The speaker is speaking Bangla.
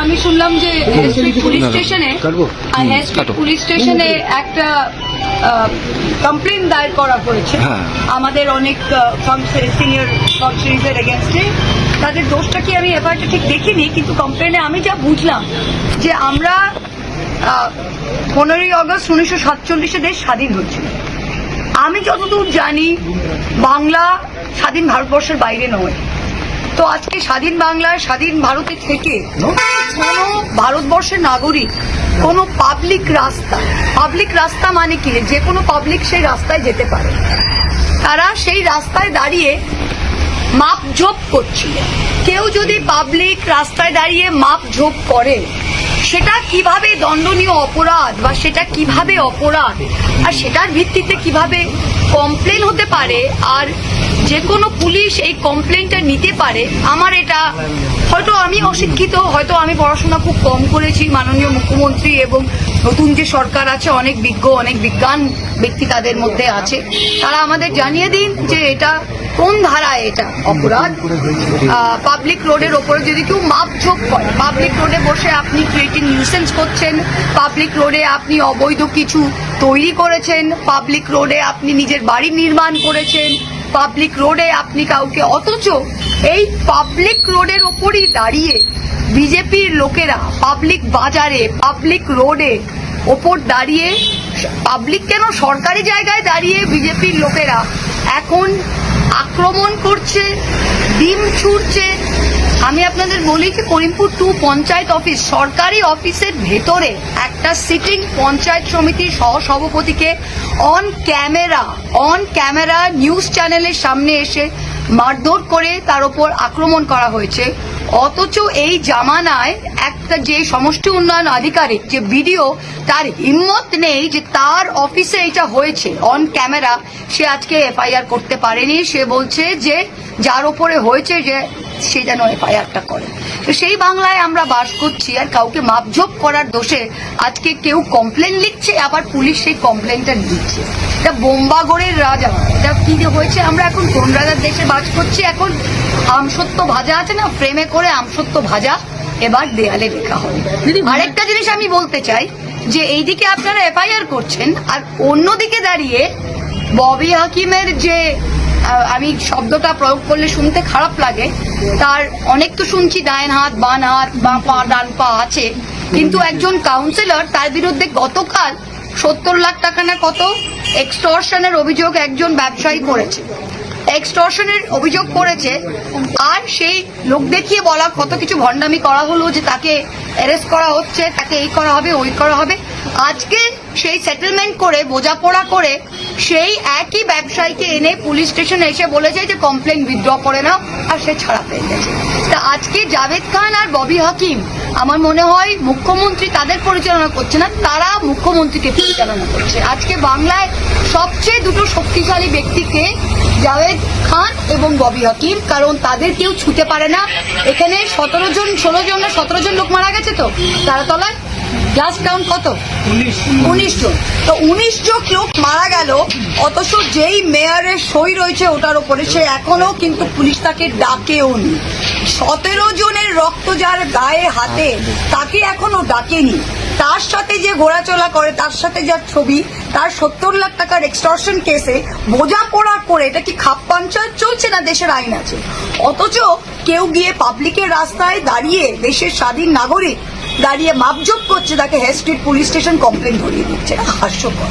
আমি শুনলাম যে পুলিশ স্টেশনে একটা কমপ্লেন দায়ের করা হয়েছে আমাদের অনেক সিনিয়র ফাংশনারিজের এগেনস্টে। তাদের দোষটা কি আমি এফআইআরটা ঠিক দেখিনি, কিন্তু কমপ্লেনে আমি যা বুঝলাম যে আমরা 15ই আগস্ট 1947 দেশ স্বাধীন হয়েছিল। আমি যতদূর জানি বাংলা স্বাধীন ভারতবর্ষের বাইরে নয়। তো আজকে স্বাধীন বাংলায় স্বাধীন ভারতে থেকে কোনো ভারতবর্ষের নাগরিক কোনো পাবলিক রাস্তা মানে কি, যে কোনো পাবলিক সেই রাস্তায় যেতে পারে, তারা সেই রাস্তায় দাঁড়িয়ে মাপঝোপ করছিল। কেউ যদি পাবলিক রাস্তায় দাঁড়িয়ে মাপঝোপ করে সেটা কিভাবে দণ্ডনীয় অপরাধ বা সেটা কিভাবে অপরাধ আর সেটার ভিত্তিতে কিভাবে কমপ্লেন হতে পারে আর যে কোনো পুলিশ এই কমপ্লেনটা নিতে পারে, আমার এটা হয়তো আমি অশিক্ষিত, হয়তো আমি পড়াশোনা খুব কম করেছি। মাননীয় মুখ্যমন্ত্রী এবং নতুন যে সরকার আছে অনেক বিজ্ঞ অনেক বিজ্ঞান ব্যক্তি তাদের মধ্যে আছে, তারা আমাদের জানিয়ে দিন যে এটা কোন ধারায় এটা অপরাধ। পাবলিক রোডের ওপরে যদি কেউ মাপঝোপ করে, পাবলিক রোডে বসে আপনি ক্রিয়েটিং নিউসেন্স করছেন, পাবলিক রোডে আপনি অবৈধ কিছু তৈরি করেছেন, পাবলিক রোডে আপনি নিজের বাড়ি নির্মাণ করেছেন, পাবলিক রোডে আপনি কাউকে, অথচ এই পাবলিক রোডের ওপরই দাঁড়িয়ে বিজেপির লোকেরা পাবলিক বাজারে পাবলিক রোডে ওপর দাঁড়িয়ে, পাবলিক কেন সরকারি জায়গায় দাঁড়িয়ে বিজেপির লোকেরা এখন আক্রমণ করছে, ডিম ছুড়ছে। আমি আপনাদের বলি যে করিমপুর 2 পঞ্চায়েত অফিস, সরকারি অফিসের ভেতরে একটা সিটিং পঞ্চায়েত সমিতির সহসভাপতিকে অন ক্যামেরা নিউজ চ্যানেলের সামনে এসে মারধর করে তার উপর আক্রমণ করা হয়েছে। অথচ এই জামানায় একটা যে সমষ্টি উন্নয়ন আধিকারিক যে বিডিও, তার হিম্মত নেই যে তার অফিসে এটা হয়েছে অন ক্যামেরা, সে আজকে এফআইআর করতে পারেনি। সে বলছে যে যার উপরে হয়েছে যে সে যেন এফআইআরটা করে। তো সেই বাংলায় আমরা বাস করছি, আর কাউকে মাপঝোপ করার দোষে আজকে কেউ কমপ্লেন লিখছে, আবার পুলিশ সেই কমপ্লেনটা দিচ্ছে। এটা বোম্বাগড়ের রাজা, এটা কি হয়েছে, আমরা এখন কোন রাজার দেশে বাস করছি? এখন আমসত্ব ভাজা আছে না, ফ্রেমে করে আমসত্ব ভাজা এবার দেয়ালে লেখা হবে। আরেকটা জিনিস আমি বলতে চাই যে এইদিকে আপনারা এফআইআর করছেন আর অন্যদিকে দাঁড়িয়ে ববি হাকিমের যে, আমি শব্দটা প্রয়োগ করলে শুনতে খারাপ লাগে, তার অনেক তো শুনছি ডান হাত বাম হাত, বাঁ পা ডান পা আছে, কিন্তু একজন কাউন্সিলর তার বিরুদ্ধে গতকাল 70 লাখ টাকা না কত এক্সটর্শনের অভিযোগ একজন ব্যবসায়ী করেছে, এক্সটর্শনের অভিযোগ করেছে। আর সেই লোক দেখিয়ে বলা কত কিছু ভণ্ডামি করা হলো যে তাকে অ্যারেস্ট করা হচ্ছে, তাকে এই করা হবে ওই করা হবে। আজকে সেই সেটেলমেন্ট করে বোঝাপড়া করে সেই একই ব্যবসায়ীকে এনে পুলিশ স্টেশনে এসে বলেছে যে কমপ্লেন উইথড্র করে নাও, আর সে ছাড়া পেয়ে গেছে। তা আজকে জাভেদ খান আর ববি হাকিম, আমার মনে হয় মুখ্যমন্ত্রী তাদের পরিচালনা করছে না, তারা মুখ্যমন্ত্রীকে পরিচালনা করছে। আজকে বাংলায় সবচেয়ে দুটো শক্তিশালী ব্যক্তিকে জাভেদ খান এবং ববি হাকিম, কারণ তাদের কেউ ছুতে পারে না। এখানে 16 জন লোক মারা গেছে, তো তারাতলায় লাস্ট কাউন্ট কত? 19 জন। তো 19 জন লোক মারা গেল, অথচ যেই মেয়রের সই রয়েছে ওটার উপরে সে এখনো কিন্তু পুলিশ তাকে ডাকেও নি। 17 জনের রক্ত যার গায়ে হাতে, তাকে এখনো ডাকেনি। তার সাথে যে ঘোরাচলা করে, তার সাথে যার ছবি, তার 70 লাখ টাকার এক্সটর্শন কেসে বোঝাপড়া করে, এটা কি খাপ পঞ্চায়েত চলছে না দেশের আইন আছে? অথচ কেউ গিয়ে পাবলিকের রাস্তায় দাঁড়িয়ে, দেশের স্বাধীন নাগরিক দাঁড়িয়ে মাপজোপ করছে, তাকে head street police station complain ধরিয়ে দিচ্ছে। হাস্যকর।